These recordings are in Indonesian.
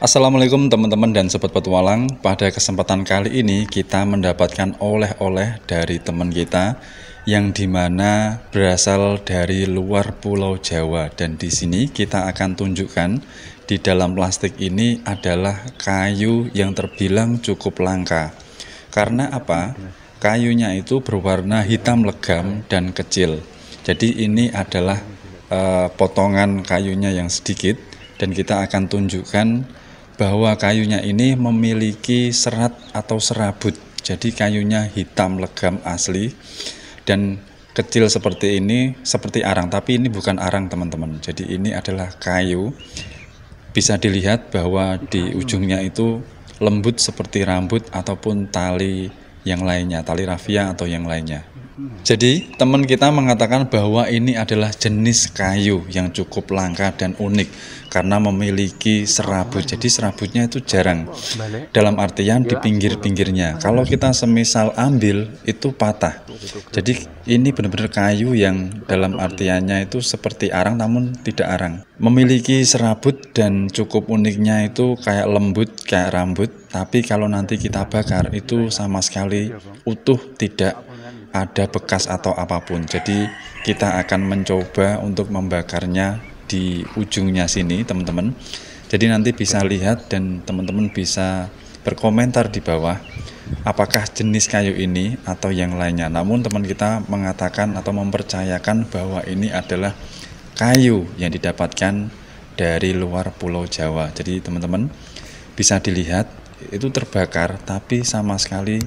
Assalamualaikum teman-teman dan sobat petualang. Pada kesempatan kali ini kita mendapatkan oleh-oleh dari teman kita yang dimana berasal dari luar Pulau Jawa, dan di sini kita akan tunjukkan di dalam plastik ini adalah kayu yang terbilang cukup langka. Karena apa? Kayunya itu berwarna hitam legam dan kecil. Jadi ini adalah potongan kayunya yang sedikit, dan kita akan tunjukkan bahwa kayunya ini memiliki serat atau serabut. Jadi kayunya hitam legam asli dan kecil seperti ini, seperti arang, tapi ini bukan arang teman-teman. Jadi ini adalah kayu. Bisa dilihat bahwa di ujungnya itu lembut seperti rambut ataupun tali yang lainnya, tali rafia atau yang lainnya. Jadi teman kita mengatakan bahwa ini adalah jenis kayu yang cukup langka dan unik karena memiliki serabut. Jadi serabutnya itu jarang, dalam artian di pinggir-pinggirnya. Kalau kita semisal ambil itu patah. Jadi ini benar-benar kayu yang dalam artiannya itu seperti arang namun tidak arang. Memiliki serabut dan cukup uniknya itu kayak lembut, kayak rambut. Tapi kalau nanti kita bakar itu sama sekali utuh, tidak ada bekas atau apapun. Jadi kita akan mencoba untuk membakarnya di ujungnya sini teman-teman. Jadi nanti bisa lihat dan teman-teman bisa berkomentar di bawah apakah jenis kayu ini atau yang lainnya. Namun teman kita mengatakan atau mempercayakan bahwa ini adalah kayu yang didapatkan dari luar Pulau Jawa. Jadi teman-teman bisa dilihat itu terbakar tapi sama sekali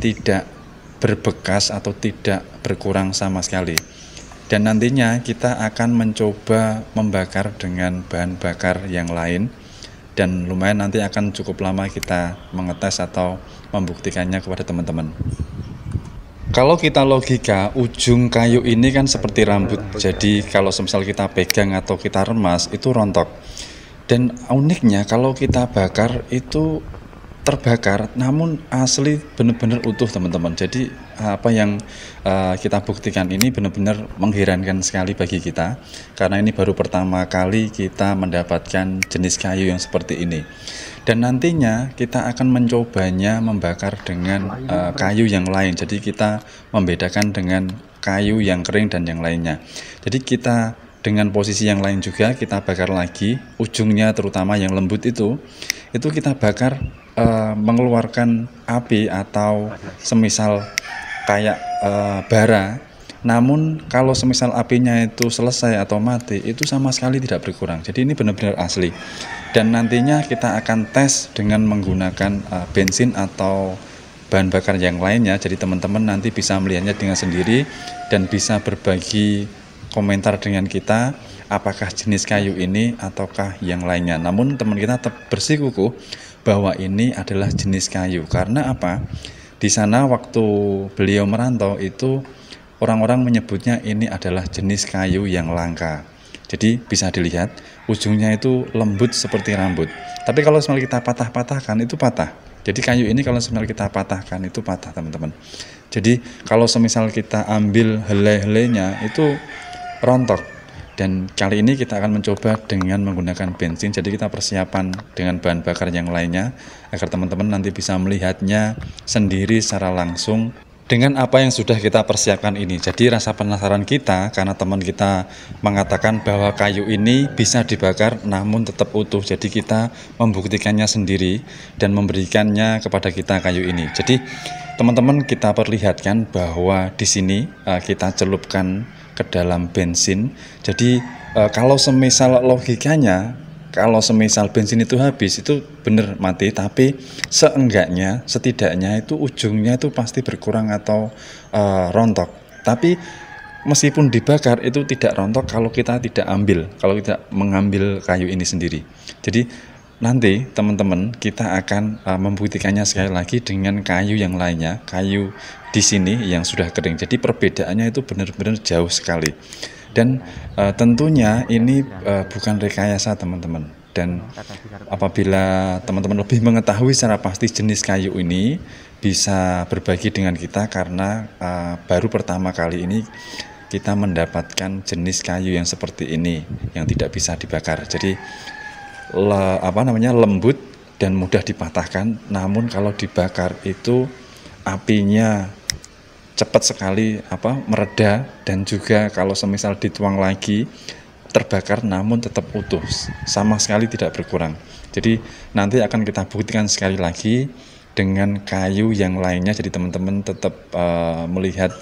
tidak berbekas atau tidak berkurang sama sekali. Dan nantinya kita akan mencoba membakar dengan bahan bakar yang lain, dan lumayan nanti akan cukup lama kita mengetes atau membuktikannya kepada teman-teman. Kalau kita logika, ujung kayu ini kan seperti rambut, jadi kalau semisal kita pegang atau kita remas itu rontok. Dan uniknya kalau kita bakar itu terbakar namun asli benar-benar utuh teman-teman. Jadi apa yang kita buktikan ini benar-benar mengherankan sekali bagi kita, karena ini baru pertama kali kita mendapatkan jenis kayu yang seperti ini. Dan nantinya kita akan mencobanya membakar dengan kayu yang lain. Jadi kita membedakan dengan kayu yang kering dan yang lainnya. Jadi kita dengan posisi yang lain juga kita bakar lagi ujungnya, terutama yang lembut itu kita bakar mengeluarkan api atau semisal kayak bara. Namun kalau semisal apinya itu selesai atau mati itu sama sekali tidak berkurang. Jadi ini benar-benar asli. Dan nantinya kita akan tes dengan menggunakan bensin atau bahan bakar yang lainnya. Jadi teman-teman nanti bisa melihatnya dengan sendiri dan bisa berbagi komentar dengan kita apakah jenis kayu ini ataukah yang lainnya. Namun teman kita tetap bersikukuh bahwa ini adalah jenis kayu. Karena apa? Di sana waktu beliau merantau itu orang-orang menyebutnya ini adalah jenis kayu yang langka. Jadi bisa dilihat ujungnya itu lembut seperti rambut. Tapi kalau semisal kita patah-patahkan itu patah. Jadi kayu ini kalau semisal kita patahkan itu patah teman-teman. Jadi kalau semisal kita ambil helai-helainya itu rontok. Dan kali ini kita akan mencoba dengan menggunakan bensin. Jadi kita persiapan dengan bahan bakar yang lainnya agar teman-teman nanti bisa melihatnya sendiri secara langsung dengan apa yang sudah kita persiapkan ini. Jadi rasa penasaran kita karena teman kita mengatakan bahwa kayu ini bisa dibakar namun tetap utuh. Jadi kita membuktikannya sendiri dan memberikannya kepada kita kayu ini. Jadi teman-teman kita perlihatkan bahwa di sini kita celupkan ke dalam bensin. Jadi kalau semisal logikanya, kalau semisal bensin itu habis itu benar mati, tapi seenggaknya setidaknya itu ujungnya itu pasti berkurang atau rontok. Tapi meskipun dibakar itu tidak rontok kalau kita tidak mengambil kayu ini sendiri. Jadi nanti teman-teman kita akan membuktikannya sekali lagi dengan kayu yang lainnya, kayu di sini yang sudah kering. Jadi perbedaannya itu benar-benar jauh sekali. Dan tentunya ini bukan rekayasa teman-teman. Dan apabila teman-teman lebih mengetahui secara pasti jenis kayu ini, bisa berbagi dengan kita karena baru pertama kali ini kita mendapatkan jenis kayu yang seperti ini yang tidak bisa dibakar. Jadi lembut dan mudah dipatahkan. Namun kalau dibakar itu apinya cepat sekali mereda, dan juga kalau semisal dituang lagi terbakar namun tetap utuh, sama sekali tidak berkurang. Jadi nanti akan kita buktikan sekali lagi dengan kayu yang lainnya. Jadi teman-teman tetap melihat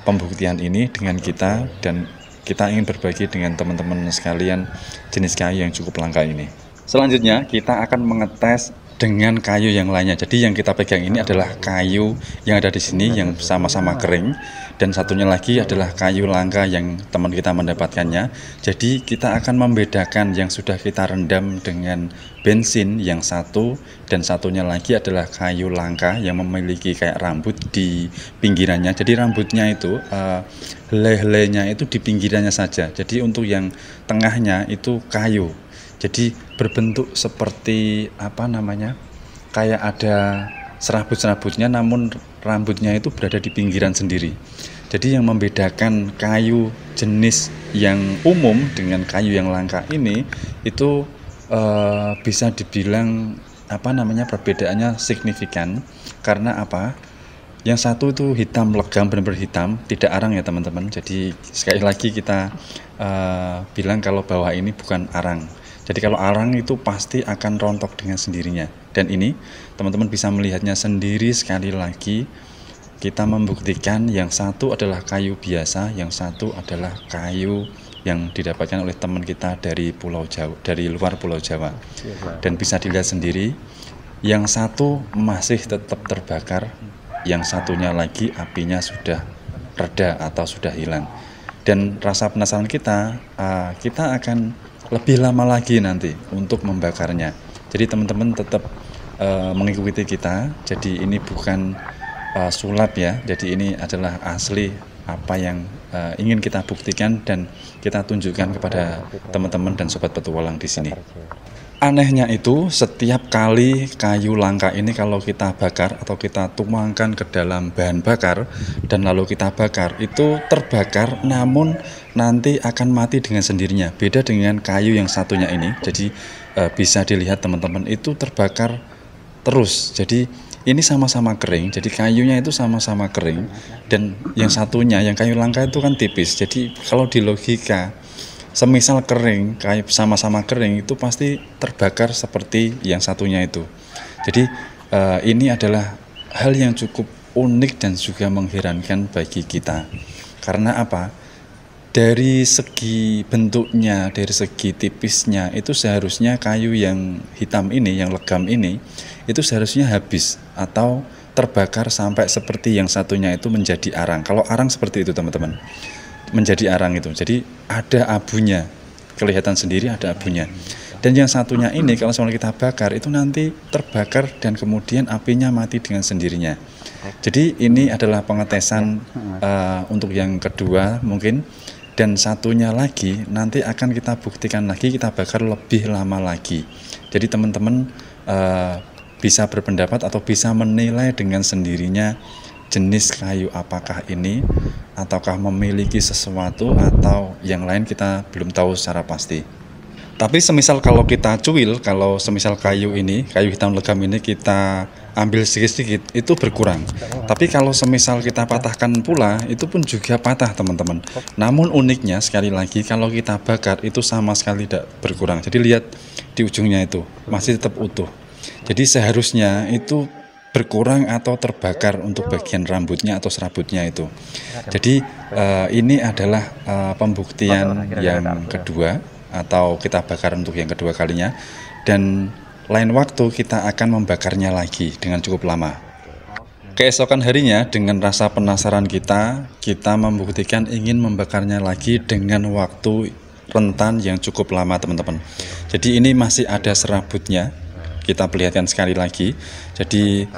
pembuktian ini dengan kita, dan kita ingin berbagi dengan teman-teman sekalian jenis kayu yang cukup langka ini. Selanjutnya kita akan mengetes dengan kayu yang lainnya. Jadi yang kita pegang ini adalah kayu yang ada di sini yang sama-sama kering, dan satunya lagi adalah kayu langka yang teman kita mendapatkannya. Jadi kita akan membedakan yang sudah kita rendam dengan bensin yang satu, dan satunya lagi adalah kayu langka yang memiliki kayak rambut di pinggirannya. Jadi rambutnya itu helai-helainya itu di pinggirannya saja. Jadi untuk yang tengahnya itu kayu. Jadi berbentuk seperti kayak ada serabut-serabutnya, namun rambutnya itu berada di pinggiran sendiri. Jadi yang membedakan kayu jenis yang umum dengan kayu yang langka ini itu bisa dibilang perbedaannya signifikan. Karena yang satu itu hitam legam, benar-benar hitam, tidak arang ya teman-teman. Jadi sekali lagi kita bilang kalau bahwa ini bukan arang. Jadi kalau arang itu pasti akan rontok dengan sendirinya. Dan ini teman-teman bisa melihatnya sendiri. Sekali lagi kita membuktikan yang satu adalah kayu biasa, yang satu adalah kayu yang didapatkan oleh teman kita dari Pulau Jawa, dari luar Pulau Jawa. Dan bisa dilihat sendiri, yang satu masih tetap terbakar, yang satunya lagi apinya sudah reda atau sudah hilang. Dan rasa penasaran kita akan lebih lama lagi nanti untuk membakarnya. Jadi teman-teman tetap mengikuti kita. Jadi ini bukan sulap ya. Jadi ini adalah asli apa yang ingin kita buktikan dan kita tunjukkan kepada teman-teman dan sobat petualang di sini. Anehnya itu setiap kali kayu langka ini kalau kita bakar atau kita tuangkan ke dalam bahan bakar dan lalu kita bakar, itu terbakar namun nanti akan mati dengan sendirinya. Beda dengan kayu yang satunya ini. Jadi bisa dilihat teman-teman, itu terbakar terus. Jadi ini sama-sama kering. Jadi kayunya itu sama-sama kering, dan yang satunya yang kayu langka itu kan tipis. Jadi kalau di logika semisal kering, kayu sama-sama kering itu pasti terbakar seperti yang satunya itu. Jadi ini adalah hal yang cukup unik dan juga mengherankan bagi kita. Karena dari segi bentuknya, dari segi tipisnya, itu seharusnya kayu yang hitam ini, yang legam ini, itu seharusnya habis atau terbakar sampai seperti yang satunya itu menjadi arang. Kalau arang seperti itu teman-teman, menjadi arang itu. Jadi ada abunya, kelihatan sendiri ada abunya. Dan yang satunya ini kalau misalnya kita bakar itu nanti terbakar dan kemudian apinya mati dengan sendirinya. Jadi ini adalah pengetesan untuk yang kedua mungkin. Dan satunya lagi nanti akan kita buktikan lagi, kita bakar lebih lama lagi. Jadi teman-teman bisa berpendapat atau bisa menilai dengan sendirinya jenis kayu apakah ini, ataukah memiliki sesuatu atau yang lain kita belum tahu secara pasti. Tapi semisal kalau kita cuil, kalau semisal kayu ini, kayu hitam legam ini kita ambil sedikit-sedikit, itu berkurang. Tapi kalau semisal kita patahkan pula, itu pun juga patah teman-teman. Namun uniknya sekali lagi, kalau kita bakar itu sama sekali tidak berkurang. Jadi lihat di ujungnya itu, masih tetap utuh. Jadi seharusnya itu berkurang atau terbakar untuk bagian rambutnya atau serabutnya itu. Jadi ini adalah pembuktian yang kedua, atau kita bakar untuk yang kedua kalinya, dan lain waktu kita akan membakarnya lagi dengan cukup lama. Keesokan harinya dengan rasa penasaran kita membuktikan ingin membakarnya lagi dengan waktu rentan yang cukup lama teman-teman. Jadi ini masih ada serabutnya, kita perlihatkan sekali lagi. Jadi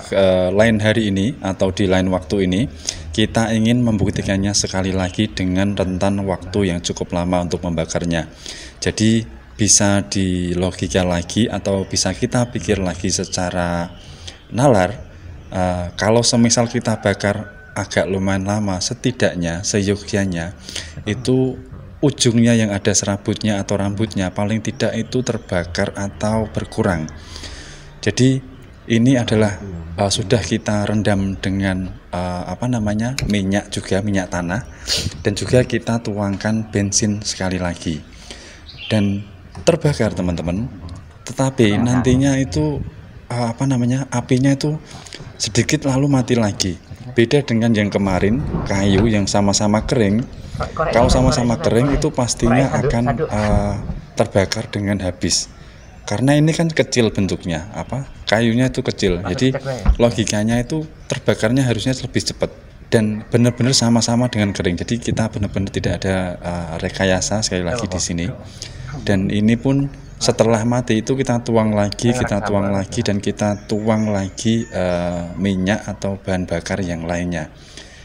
lain hari ini atau di lain waktu ini kita ingin membuktikannya sekali lagi dengan rentan waktu yang cukup lama untuk membakarnya. Jadi bisa dilogika lagi atau bisa kita pikir lagi secara nalar, kalau semisal kita bakar agak lumayan lama, setidaknya seyogyanya itu ujungnya yang ada serabutnya atau rambutnya paling tidak itu terbakar atau berkurang. Jadi ini adalah sudah kita rendam dengan minyak juga, minyak tanah, dan juga kita tuangkan bensin sekali lagi dan terbakar teman-teman. Tetapi nantinya itu apinya itu sedikit lalu mati lagi. Beda dengan yang kemarin, kayu yang sama-sama kering. Kalau sama-sama kering itu pastinya akan terbakar dengan habis. Karena ini kan kecil bentuknya, kayunya itu kecil. Jadi logikanya itu terbakarnya harusnya lebih cepat dan benar-benar sama-sama dengan kering. Jadi kita benar-benar tidak ada rekayasa sekali lagi di sini. Dan ini pun setelah mati itu kita tuang lagi, dan kita tuang lagi minyak atau bahan bakar yang lainnya.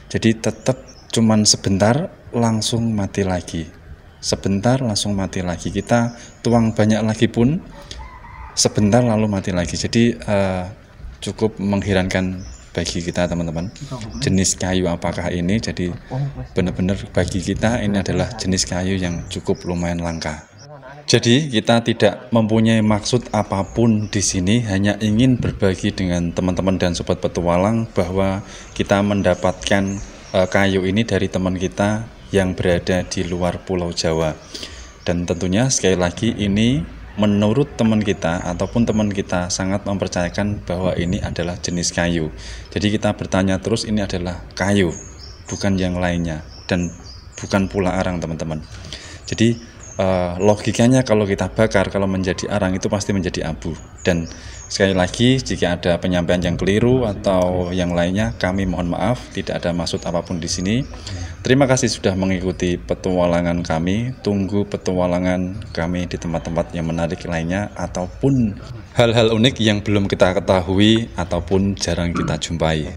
Jadi tetap cuman sebentar langsung mati lagi. Sebentar langsung mati lagi. Kita tuang banyak lagi pun sebentar lalu mati lagi. Jadi cukup mengherankan bagi kita teman-teman. Jenis kayu apakah ini? Jadi benar-benar bagi kita ini adalah jenis kayu yang cukup lumayan langka. Jadi kita tidak mempunyai maksud apapun di sini, hanya ingin berbagi dengan teman-teman dan sobat petualang bahwa kita mendapatkan kayu ini dari teman kita yang berada di luar Pulau Jawa. Dan tentunya sekali lagi ini menurut teman kita ataupun teman kita sangat mempercayakan bahwa ini adalah jenis kayu. Jadi kita bertanya terus, ini adalah kayu, bukan yang lainnya, dan bukan pula arang teman-teman. Jadi logikanya kalau kita bakar, kalau menjadi arang itu pasti menjadi abu. Dan sekali lagi jika ada penyampaian yang keliru atau yang lainnya, kami mohon maaf, tidak ada maksud apapun di sini. Terima kasih sudah mengikuti petualangan kami. Tunggu petualangan kami di tempat-tempat yang menarik lainnya ataupun hal-hal unik yang belum kita ketahui ataupun jarang kita jumpai.